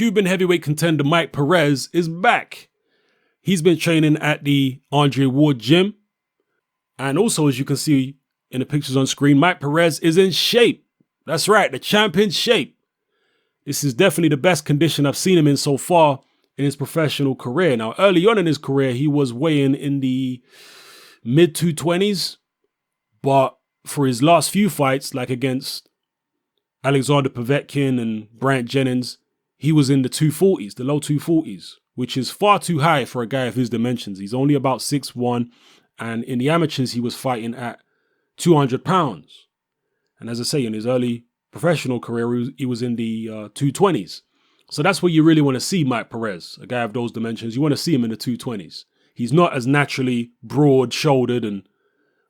Cuban heavyweight contender Mike Perez is back. He's been training at the Andre Ward gym. And also, as you can see in the pictures on screen, Mike Perez is in shape. That's right, the champion's shape. This is definitely the best condition I've seen him in so far in his professional career. Now, early on in his career, he was weighing in the mid 220s. But for his last few fights, like against Alexander Povetkin and Bryant Jennings, he was in the 240s, the low 240s, which is far too high for a guy of his dimensions. He's only about 6'1", and in the amateurs, he was fighting at 200 pounds. And as I say, in his early professional career, he was in the 220s. So that's where you really want to see Mike Perez, a guy of those dimensions. You want to see him in the 220s. He's not as naturally broad-shouldered and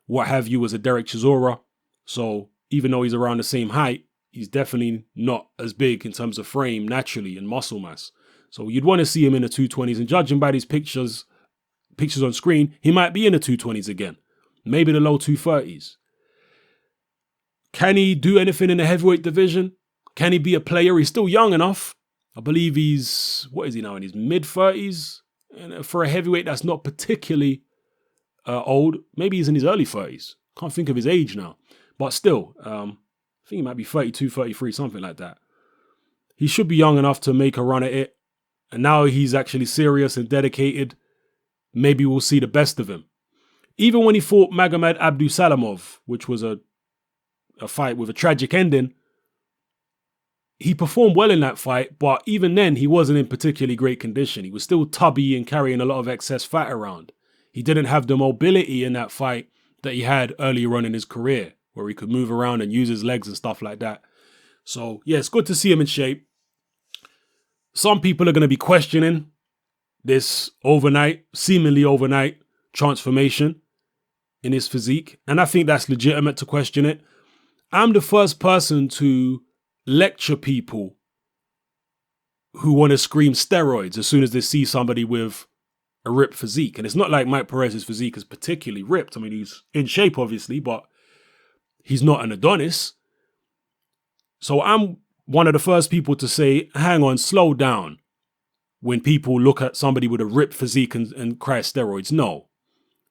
what have you as a Derek Chisora. So even though he's around the same height, he's definitely not as big in terms of frame naturally and muscle mass. So you'd want to see him in the 220s, and judging by these pictures on screen, he might be in the 220s again, maybe the low 230s. Can he do anything in the heavyweight division? Can he be a player? He's still young enough. I believe he's, what is he now, in his mid 30s? And for a heavyweight, that's not particularly old. Maybe he's in his early 30s. Can't think of his age now. But still, I think he might be 32, 33, something like that. He should be young enough to make a run at it. And now he's actually serious and dedicated. Maybe we'll see the best of him. Even when he fought Magomed Abdusalamov, which was a fight with a tragic ending, he performed well in that fight, but even then he wasn't in particularly great condition. He was still tubby and carrying a lot of excess fat around. He didn't have the mobility in that fight that he had earlier on in his career, where he could move around and use his legs and stuff like that. So, yeah, it's good to see him in shape. Some people are going to be questioning this seemingly overnight transformation in his physique. And I think that's legitimate to question it. I'm the first person to lecture people who want to scream steroids as soon as they see somebody with a ripped physique. And it's not like Mike Perez's physique is particularly ripped. I mean, he's in shape, obviously, but he's not an Adonis. So I'm one of the first people to say, hang on, slow down. When people look at somebody with a ripped physique and cry steroids, no.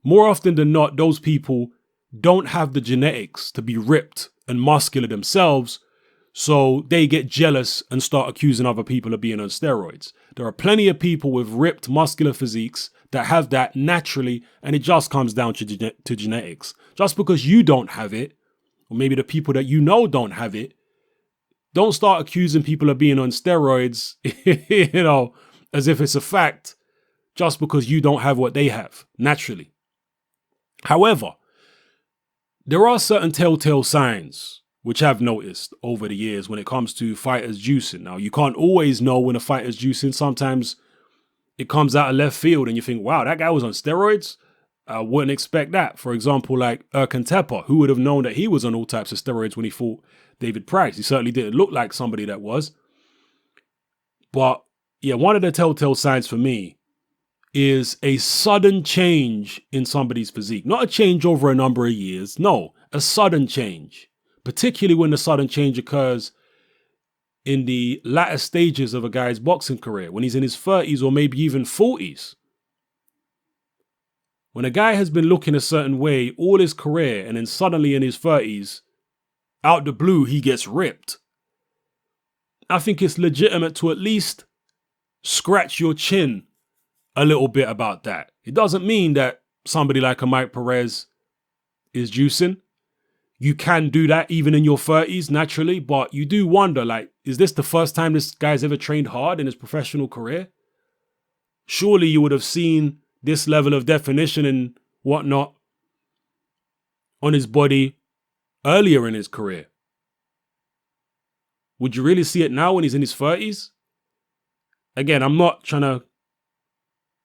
More often than not, those people don't have the genetics to be ripped and muscular themselves, so they get jealous and start accusing other people of being on steroids. There are plenty of people with ripped muscular physiques that have that naturally, and it just comes down to genetics. Just because you don't have it, or maybe the people that you know don't have it, don't start accusing people of being on steroids, as if it's a fact, just because you don't have what they have, naturally. However, there are certain telltale signs which I've noticed over the years when it comes to fighters juicing. Now, you can't always know when a fighter's juicing. Sometimes it comes out of left field and you think, wow, that guy was on steroids? I wouldn't expect that. For example, like Erkan Tepe, who would have known that he was on all types of steroids when he fought David Price? He certainly didn't look like somebody that was. But yeah, one of the telltale signs for me is a sudden change in somebody's physique. Not a change over a number of years. No, a sudden change. Particularly when the sudden change occurs in the latter stages of a guy's boxing career, when he's in his 30s or maybe even 40s. When a guy has been looking a certain way all his career and then suddenly in his 30s, out the blue, he gets ripped. I think it's legitimate to at least scratch your chin a little bit about that. It doesn't mean that somebody like a Mike Perez is juicing. You can do that even in your 30s naturally, but you do wonder, like, is this the first time this guy's ever trained hard in his professional career? Surely you would have seen this level of definition and whatnot on his body earlier in his career. Would you really see it now when he's in his 30s? Again, I'm not trying to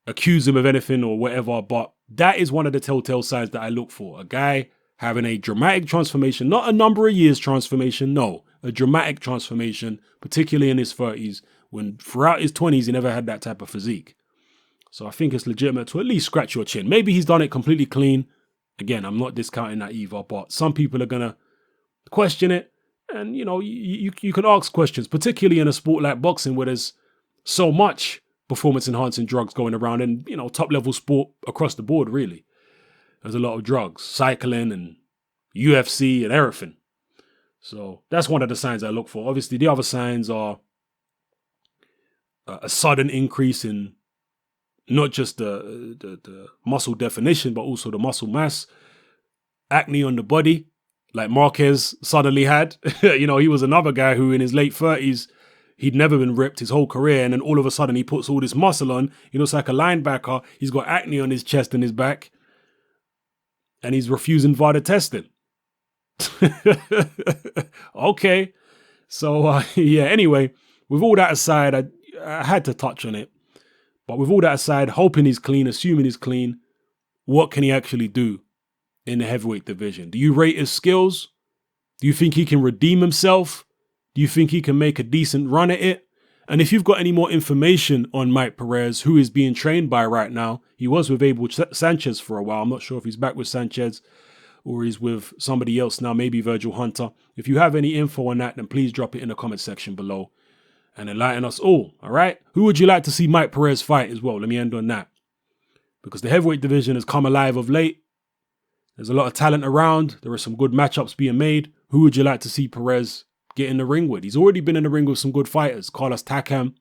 accuse him of anything or whatever, but that is one of the telltale signs that I look for. A guy having a dramatic transformation, not a number of years transformation, no, a dramatic transformation, particularly in his 30s, when throughout his 20s, he never had that type of physique. So I think it's legitimate to at least scratch your chin. Maybe he's done it completely clean. Again, I'm not discounting that either, but some people are going to question it. And, you can ask questions, particularly in a sport like boxing where there's so much performance enhancing drugs going around, and top level sport across the board. Really, there's a lot of drugs, cycling and UFC and everything. So that's one of the signs I look for. Obviously, the other signs are a sudden increase in not just the muscle definition, but also the muscle mass, acne on the body, like Marquez suddenly had. He was another guy who in his late 30s, he'd never been ripped his whole career. And then all of a sudden he puts all this muscle on. He looks like a linebacker. He's got acne on his chest and his back. And he's refusing VADA testing. Okay. So, anyway, with all that aside, I had to touch on it. But with all that aside, hoping he's clean, assuming he's clean, what can he actually do in the heavyweight division? Do you rate his skills? Do you think he can redeem himself? Do you think he can make a decent run at it? And if you've got any more information on Mike Perez, who is being trained by right now, he was with Abel Sanchez for a while. I'm not sure if he's back with Sanchez or he's with somebody else now, maybe Virgil Hunter. If you have any info on that, then please drop it in the comment section below and enlighten us all right? Who would you like to see Mike Perez fight as well? Let me end on that. Because the heavyweight division has come alive of late. There's a lot of talent around. There are some good matchups being made. Who would you like to see Perez get in the ring with? He's already been in the ring with some good fighters. Carlos Takam,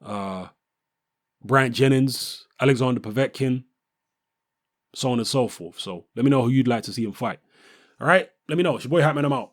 Bryant Jennings, Alexander Povetkin, so on and so forth. So let me know who you'd like to see him fight. All right? Let me know. It's your boy Hatman. I'm out.